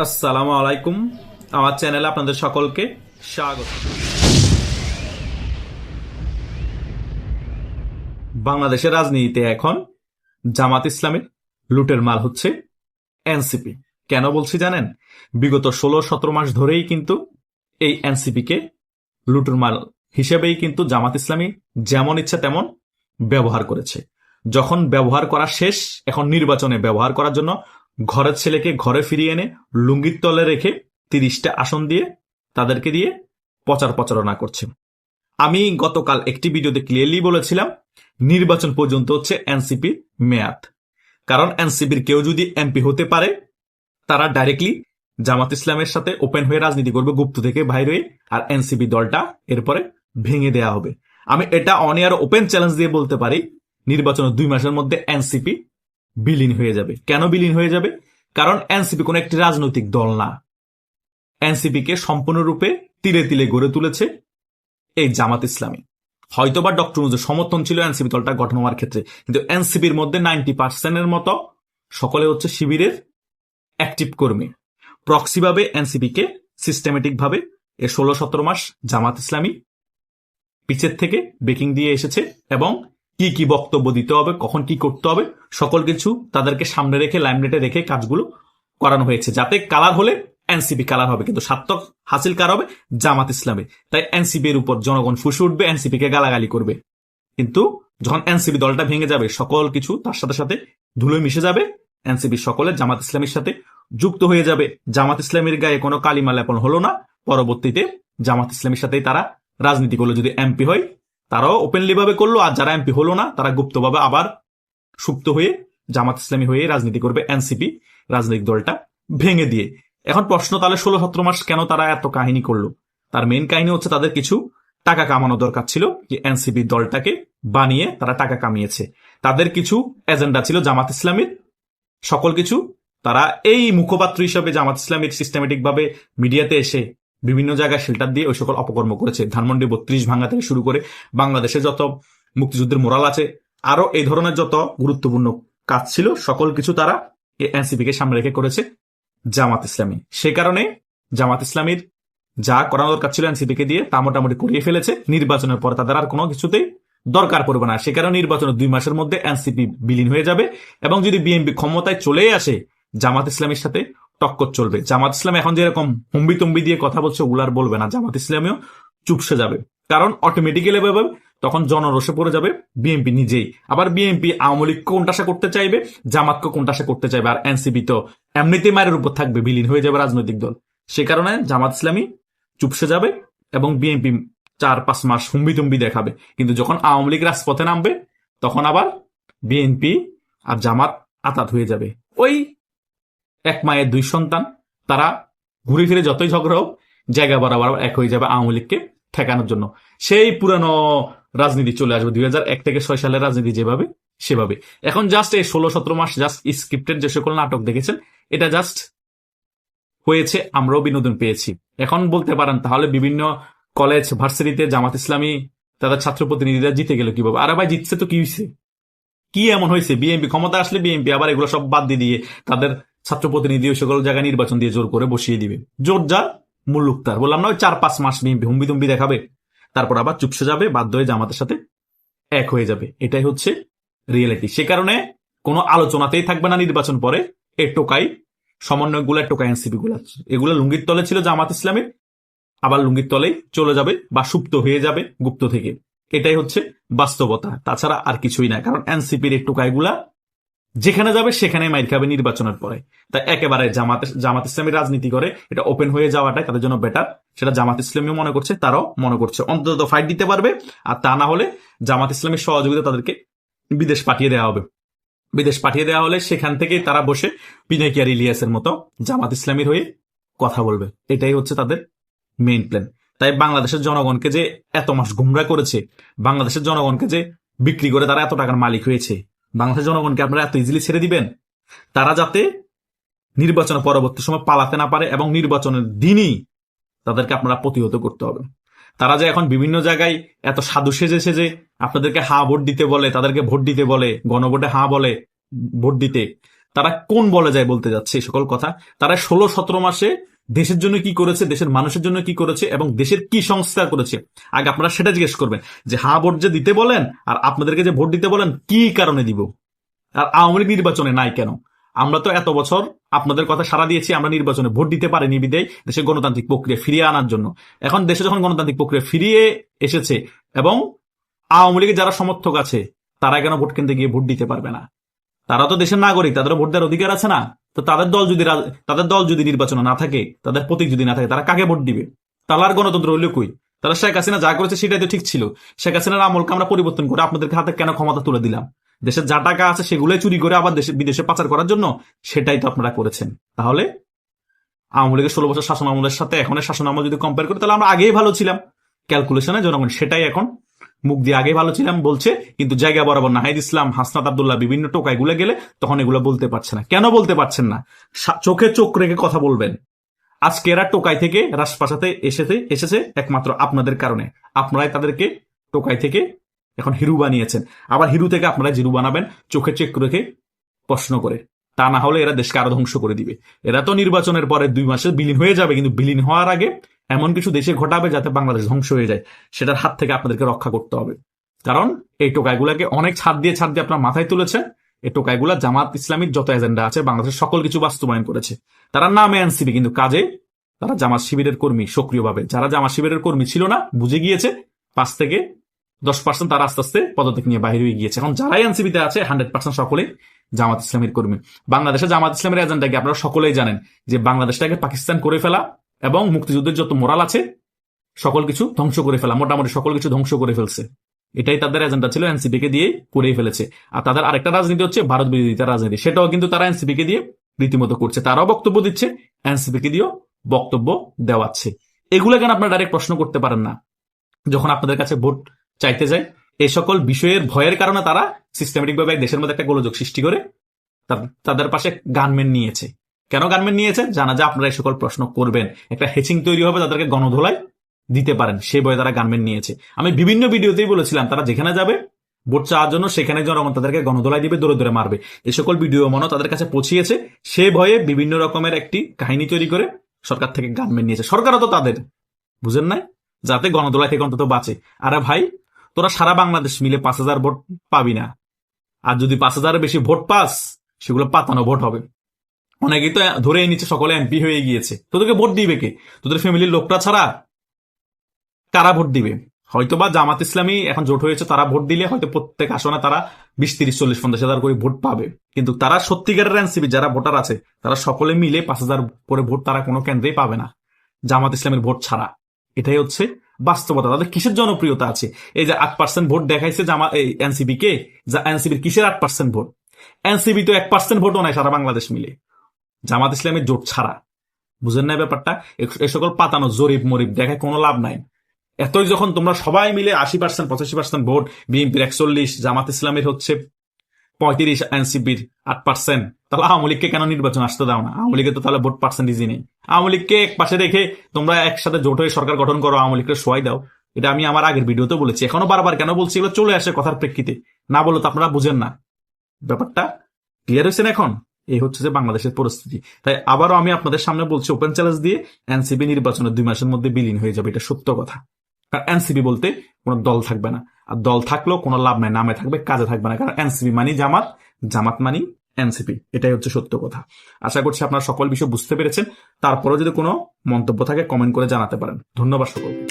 আসসালামু আলাইকুম। আমার চ্যানেলে আপনাদের সকলকে স্বাগত। বাংলাদেশের রাজনীতিতে এখন জামাত ইসলামের লুটের মাল হচ্ছে এনসিপি। কেন বলছি জানেন? বিগত 16-17 মাস ধরেই কিন্তু এই এনসিপি কে লুটের মাল হিসেবেই কিন্তু জামাত ইসলামী যেমন ইচ্ছা তেমন ব্যবহার করেছে। যখন ব্যবহার করা শেষ, এখন নির্বাচনে ব্যবহার করার জন্য ঘরের ছেলেকে ঘরে ফিরিয়ে এনে লুঙ্গির তলে রেখে 30টা আসন দিয়ে তাদেরকে দিয়ে প্রচারণা করছে। আমি গতকাল একটি ভিডিওতে ক্লিয়ারলি বলেছিলাম, নির্বাচন পর্যন্ত হচ্ছে এনসিপির মেয়াদ। কারণ এনসিপির কেউ যদি এমপি হতে পারে, তারা ডাইরেক্টলি জামাত ইসলামের সাথে ওপেন হয়ে রাজনীতি করবে, গুপ্ত থেকে বাইরে হয়ে, আর এনসিপি দলটা এরপরে ভেঙে দেয়া হবে। আমি এটা অন এয়ার ওপেন চ্যালেঞ্জ দিয়ে বলতে পারি, নির্বাচনের 2 মাসের মধ্যে এনসিপি বিলীন হয়ে যাবে। কেন বিলীন হয়ে যাবে? কারণ এনসিপি কোন একটি রাজনৈতিক দল না। এনসিপি কে সম্পূর্ণরূপে তিলে তিলে গড়ে তুলেছে এই জামাত ইসলামী। হয়তোবা ডক্টর ইউনূসের সমর্থন ছিল এনসিপি দলটা গঠন হওয়ার ক্ষেত্রে, কিন্তু এনসিপির মধ্যে 90% মতো সকলে হচ্ছে শিবিরের অ্যাক্টিভ কর্মী। প্রক্সি ভাবে এনসিপি কে সিস্টেমেটিক ভাবে 16-17 মাস জামাত ইসলামী পিছের থেকে বেকিং দিয়ে এসেছে, এবং কি কি বক্তব্য দিতে হবে, কখন কি করতে হবে, সকল কিছু তাদেরকে সামনে রেখে লাইমলাইটে রেখে কাজগুলো করানো হয়েছে, যাতে কালার হলে এনসিপি কালার হবে, কিন্তু সার্থক হাসিল কার হবে? জামাত ইসলামী। তাই এনসিপি এর উপর জনগণ ফুসে উঠবে, এনসিপি কে গালাগালি করবে। কিন্তু যখন এনসিপি দলটা ভেঙে যাবে, সকল কিছু তার সাথে সাথে ধুলোয় মিশে যাবে। এনসিপি সকলে জামাত ইসলামীর সাথে যুক্ত হয়ে যাবে। জামাত ইসলামীর গায়ে কোনো কালিমা লেপন হলো না। পরবর্তীতে জামাত ইসলামীর সাথেই তারা রাজনীতি করলো। যদি এমপি হয় তারাও ওপেনলি ভাবে করলো, আর যারা এমপি হলো না তারা গুপ্তভাবে আবার সুপ্ত হয়ে জামাত ইসলামী হয়ে রাজনীতি করবে, এনসিপি রাজনৈতিক দলটা ভেঙে দিয়ে। এখন প্রশ্ন, তাহলে 16-17 মাস কেন তারা এত কাহিনী করলো? তার মেইন কাহিনী হচ্ছে তাদের কিছু টাকা কামানো দরকার ছিল, যে এনসিপি দলটাকে বানিয়ে তারা টাকা কামিয়েছে। তাদের কিছু এজেন্ডা ছিল জামাত ইসলামীর, সকল কিছু তারা এই মুখপাত্র হিসাবে জামাত ইসলামীর সিস্টেমেটিক ভাবে মিডিয়াতে এসে বিভিন্ন জায়গায় শেল্টার দিয়ে ওই সকল অপকর্ম করেছে। ধানমন্ডি 32 ভাঙা থেকে শুরু করে বাংলাদেশে যত মুক্তিযুদ্ধের মোরাল আছে, আরো এই ধরনের যত গুরুত্বপূর্ণ কাজ ছিল, সকল কিছু তারা এনসিপি কে সামনে রেখে করেছে জামাত ইসলামী। সে কারণে জামাত ইসলামীর যা করানো দরকার ছিল এনসিপি কে দিয়ে তা মোটামুটি করিয়ে ফেলেছে। নির্বাচনের পর তাদের আর কোনো কিছুতেই দরকার পড়বে না। সে কারণে নির্বাচনের 2 মাসের মধ্যে এনসিপি বিলীন হয়ে যাবে, এবং যদি বিএনপি ক্ষমতায় চলে আসে, জামাত ইসলামের সাথে টক্কর চলবে। জামাত ইসলাম এখন যেরকম হুম্বি তুম্বি দিয়ে কথা বলছে, ওগুলার বলবে না, জামাত ইসলামীও চুপসে যাবে। কারণ অটোমেটিক্যালি ভাবে তখন জনরোষে পড়ে যাবে বিএনপি নিজেই। আবার বিএনপি আওয়ামী লীগকে কোণঠাসা করতে চাইবে, জামাতকে কোণঠাসা করতে চাইবে, আর এনসিপি তো এমনিতেই মায়ের উপর থাকবে, বিলীন হয়ে যাবে রাজনৈতিক দল। সে কারণে জামাত ইসলামী চুপসে যাবে, এবং বিএনপি 4-5 মাস হুম্বি তুম্বি দেখাবে। কিন্তু যখন আওয়ামী লীগ রাজপথে নামবে, তখন আবার বিএনপি আর জামাত আতাত হয়ে যাবে। ওই এক মায়ের 2 সন্তান, তারা ঘুরে ফিরে যতই ঝগড়া হোক জায়গা বরাবর এক হয়ে যাবে আওয়ামী লীগকে ঠেকানোর জন্য। সেই পুরানো রাজনীতি চলে আসবে 2001 থেকে 6 সালের রাজনীতি যেভাবে সেভাবে। এখন জাস্ট এই 16-17 মাস জাস্ট স্ক্রিপ্টেড যে সকল নাটক দেখেছেন, এটা জাস্ট হয়েছে, আমরাও বিনোদন পেয়েছি। এখন বলতে পারেন, তাহলে বিভিন্ন কলেজ ভার্সিটিতে জামাত ইসলামী তাদের ছাত্র প্রতিনিধিরা জিতে গেল কিভাবে? আরে ভাই, জিতছে তো কি হয়েছে? কি এমন হয়েছে? বিএনপি ক্ষমতা আসলে বিএনপি আবার এগুলো সব বাদ দিয়ে তাদের ছাত্র প্রতিনিধি ওই সকল জায়গায় নির্বাচন দিয়ে জোর করে বসিয়ে দিবে। জোর যার মুল্লুক তার। বললাম না, ওই 4-5 মাস বিএনপি হুম্বি তুম্বি দেখাবে, তারপর আবার চুপসে যাবে, বাধ্য হয়ে জামাতের সাথে এক হয়ে যাবে। এটাই হচ্ছে রিয়েলিটি। সে কারণে কোনো আলোচনাতেই থাকবে না নির্বাচন পরে। এই টোকাই সমন্বয়গুলো, টোকাই এনসিপি গুলা, এগুলো লুঙ্গির তলে ছিল জামাত ইসলামের, আবার লুঙ্গির তলেই চলে যাবে বা সুপ্ত হয়ে যাবে গুপ্ত থেকে। এটাই হচ্ছে বাস্তবতা, তাছাড়া আর কিছুই না। কারণ এনসিপির এই টোকাইগুলা যেখানে যাবে সেখানে মাইর খাবে নির্বাচনের পরে। তাই একেবারে জামাত ইসলামী রাজনীতি করে এটা ওপেন হয়ে যাওয়াটাই তাদের জন্য বেটার। সেটা জামাত ইসলামীও মনে করছে, তারাও মনে করছে। অন্তত ফাইট দিতে পারবে, আর তা না হলে জামাত ইসলামীর সহযোগিতা তাদেরকে বিদেশ পাঠিয়ে দেওয়া হবে। বিদেশ পাঠিয়ে দেওয়া হলে সেখান থেকে তারা বসে পিনাকিয়ার ইলিয়াসের মতো জামাত ইসলামীর হয়ে কথা বলবে। এটাই হচ্ছে তাদের মেইন প্ল্যান। তাই বাংলাদেশের জনগণকে যে এত মাস গুমরা করেছে, বাংলাদেশের জনগণকে যে বিক্রি করে তারা এত টাকার মালিক হয়েছে, বাংলাদেশের জনগণকে আপনারা এত ইজিলি ছেড়ে দিবেন? তারা যাতে নির্বাচনের পরবর্তী সময় পালাতে না পারে, এবং নির্বাচনের দিনই তাদেরকে আপনারা প্রতিহত করতে হবে। তারা যে এখন বিভিন্ন জায়গায় এত সাধু সেজেছে যে আপনাদেরকে হা ভোট দিতে বলে, তাদেরকে ভোট দিতে বলে, গণভোটে হা বলে ভোট দিতে, তারা কোন বলে যায় বলতে যাচ্ছে এই সকল কথা? তারা 16-17 মাসে দেশের জন্য কি করেছে, দেশের মানুষের জন্য কি করেছে এবং দেশের কি সংস্কার করেছে, আগে আপনারা সেটা জিজ্ঞেস করবেন। যে হ্যাঁ ভোট যে দিতে বলেন আর আপনাদেরকে যে ভোট দিতে বলেন কি কারণে দিব, আর আওয়ামী লীগ নির্বাচনে নাই কেন? আমরা তো এত বছর আপনাদের কথা সাড়া দিয়েছি, আমরা নির্বাচনে ভোট দিতে পারিনি বিদায় দেশের গণতান্ত্রিক প্রক্রিয়া ফিরিয়ে আনার জন্য। এখন দেশে যখন গণতান্ত্রিক প্রক্রিয়া ফিরিয়ে এসেছে এবং আওয়ামী লীগের যারা সমর্থক আছে তারা কেন ভোট কেন্দ্রে গিয়ে ভোট দিতে পারবে না? তারা তো দেশের নাগরিক, তাদেরও ভোট দেওয়ার অধিকার আছে না? তো তাদের দল যদি নির্বাচনে না থাকে, তাদের প্রতীক যদি না থাকে, তারা কাকে ভোট দিবে? তাহলে আর গণতন্ত্র হইলে কই? তারা শেখ হাসিনা যা করেছে সেটাই তো ঠিক ছিল। শেখ হাসিনার আমলকে আমরা পরিবর্তন করে আপনাদের হাতে কেন ক্ষমতা তুলে দিলাম? দেশের যা টাকা আছে সেগুলোই চুরি করে আবার বিদেশে পাচার করার জন্য, সেটাই তো আপনারা করেছেন। তাহলে আওয়ামী লীগের 16 বছর শাসন আমলের সাথে এখনের শাসন আমল যদি কম্পেয়ার করি, তাহলে আমরা আগেই ভালো ছিলাম ক্যালকুলেশনে। জনগণ সেটাই এখন মুখ দিয়ে আগে ভালো ছিলাম বলছে, কিন্তু জায়গা বরাবর নাহিদ ইসলাম, হাসনাত আব্দুল্লাহ বিভিন্ন টোকাইগুলো গেলে তখন এগুলো বলতে পারছে না। কেন বলতে পারছেন না? চোখে চোখ রেখে কথা বলবেন। আজকে এরা টোকাই থেকে রাজপ্রাসাদে এসেছে একমাত্র আপনাদের কারণে। আপনারাই তাদেরকে টোকাই থেকে এখন হিরু বানিয়েছেন, আবার হিরু থেকে আপনারা জিরু বানাবেন চোখে চেক রেখে প্রশ্ন করে। তা না হলে এরা দেশকে আরো ধ্বংস করে দিবে। এরা তো নির্বাচনের পরে 2 মাসে বিলীন হয়ে যাবে, কিন্তু বিলীন হওয়ার আগে এমন কিছু দেশে ঘটাবে যাতে বাংলাদেশ ধ্বংস হয়ে যায়, সেটার হাত থেকে আপনাদেরকে রক্ষা করতে হবে। কারণ এই টোকাইগুলাকে অনেক ছাড় দিয়ে আপনার মাথায় তুলেছে। এই টোকাইগুলা জামাত ইসলামীর যত এজেন্ডা আছে বাংলাদেশের সকল কিছু বাস্তবায়ন করেছে। তারা নামে এনসিপি, কিন্তু কাজে তারা জামাত শিবিরের কর্মী সক্রিয়ভাবে। যারা জামাত শিবিরের কর্মী ছিল না, বুঝে গিয়েছে 5 থেকে 10% তারা আস্তে আস্তে পদত্যাগ নিয়ে বাইরে হয়ে গিয়েছে। এখন যারাই এনসিপিতে আছে 100% সকলেই জামাত ইসলামের কর্মী। বাংলাদেশে জামাত ইসলামের এজেন্ডা কি আপনারা সকলেই জানেন, যে বাংলাদেশটাকে পাকিস্তান করে ফেলা এবং মুক্তিযুদ্ধের যত মোরাল আছে সকল কিছু ধ্বংস করে ফেলা, মোটামুটি সকল কিছু ধ্বংস করে ফেলছে। এটাই তাদের এজেন্ডা ছিল, এনসিপি কে দিয়ে করেই ফেলেছে। আর তাদের আরেকটা রাজনীতি হচ্ছে ভারত বিরোধিতার রাজনীতি, সেটাও কিন্তু তারা এনসিপি কে দিয়ে রীতিমতো করছে। তারাও বক্তব্য দিচ্ছে, এনসিপি কে দিয়েও বক্তব্য দেওয়াচ্ছে। এগুলো কেন আপনারা ডাইরেক্ট প্রশ্ন করতে পারেন না যখন আপনাদের কাছে ভোট চাইতে যায়? এই সকল বিষয়ের ভয়ের কারণে তারা সিস্টেমেটিক ভাবে দেশের মধ্যে একটা গোলযোগ সৃষ্টি করে তাদের পাশে গানম্যান নিয়েছে। কেন গানম্যান নিয়েছে? জানা যায় আপনারা এই সকল প্রশ্ন করবেন, একটা হেচিং তৈরি হবে, তাদেরকে গণধোলাই দিতে পারেন, সেই ভয়ে তারা গানম্যান নিয়েছে। আমি বিভিন্ন ভিডিওতেই বলেছিলাম তারা যেখানে যাবে ভোট চাওয়ার জন্য, সেখানে জনগণ তাদেরকে গণধোলাই দিবে, দৌড়ে দৌড়ে মারবে। এই সকল ভিডিও মনে তাদের কাছে পৌঁছিয়েছে, সে ভয়ে বিভিন্ন রকমের একটি কাহিনী তৈরি করে সরকার থেকে গানম্যান নিয়েছে। সরকারও তো তাদের, বুঝেন নাই, যাতে গণধোলাই থেকে অন্তত বাঁচে। আরে ভাই, তোরা সারা বাংলাদেশ মিলে 5,000 ভোট পাবি না, আর যদি 5,000-এর বেশি ভোট পাস সেগুলো পাতানো ভোট হবে। অনেকেই তো ধরে নিচ্ছে সকলে এমপি হয়ে গিয়েছে, তোদেরকে ভোট দিবে কে? তোদের ফ্যামিলির লোকটা ছাড়া কারা ভোট দিবে? হয়তো বা জামাত ইসলামী এখন জোট হয়েছে, তারা ভোট দিলে হয়তো প্রত্যেক আসনে তারা 20, 30, 40, 50,000 করে ভোট পাবে, কিন্তু তারা সত্যিকারের এনসিপি যারা ভোটার আছে তারা সকলে মিলে 5,000 করে ভোট তারা কোনো কেন্দ্রেই পাবে না জামাত ইসলামের ভোট ছাড়া। এটাই হচ্ছে বাস্তবতা। তাদের কিসের জনপ্রিয়তা আছে? এই যে 8% ভোট দেখাইছে এনসিপি কে, এনসিপির কিসের 8% ভোট? এনসিপি তো 1% ভোটও নাই সারা বাংলাদেশ মিলে জামাত ইসলামের জোট ছাড়া। বুঝেন না ব্যাপারটা? এই সকল পাতানো জরিপ মরিপ দেখায় কোনো লাভ নাই। এতই যখন তোমরা সবাই মিলে 80%, 85% ভোট, বিএনপির 41, জামাত ইসলামের হচ্ছে 35, এনসিপির 8%, তাহলে আওয়ামী লীগকে কেন নির্বাচন আসতে দাও না? আওয়ামী লীগের তো তাহলে ভোট পার্সেন্টেজই নেই। আওয়ামী লীগকে এক পাশে রেখে তোমরা একসাথে জোট হয়ে সরকার গঠন করো, আওয়ামী লীগকে সহায় দাও। এটা আমি আমার আগের ভিডিওতে বলেছি, এখনো বারবার কেন বলছি? এগুলো চলে আসে কথার প্রেক্ষিতে, না বলে তো আপনারা বুঝেন না। ব্যাপারটা ক্লিয়ার হয়েছে না এখন? এই হচ্ছে যে বাংলাদেশের পরিস্থিতি। তাই আবারও আমি আপনাদের সামনে বলছি, ওপেন চ্যালেঞ্জ দিয়ে, এনসিপি নির্বাচনের 2 মাসের মধ্যে বিলীন হয়ে যাবে, এটা সত্য কথা। কারণ এনসিপি বলতে কোনো দল থাকবে না, আর দল থাকলেও কোনো লাভ নাই, নামে থাকবে, কাজে থাকবে না। কারণ এনসিপি মানি জামাত, জামাত মানি এনসিপি, এটাই হচ্ছে সত্য কথা। আশা করছি আপনারা সকল বিষয় বুঝতে পেরেছেন। তারপরে যদি কোনো মন্তব্য থাকে কমেন্ট করে জানাতে পারেন। ধন্যবাদ সকলকে।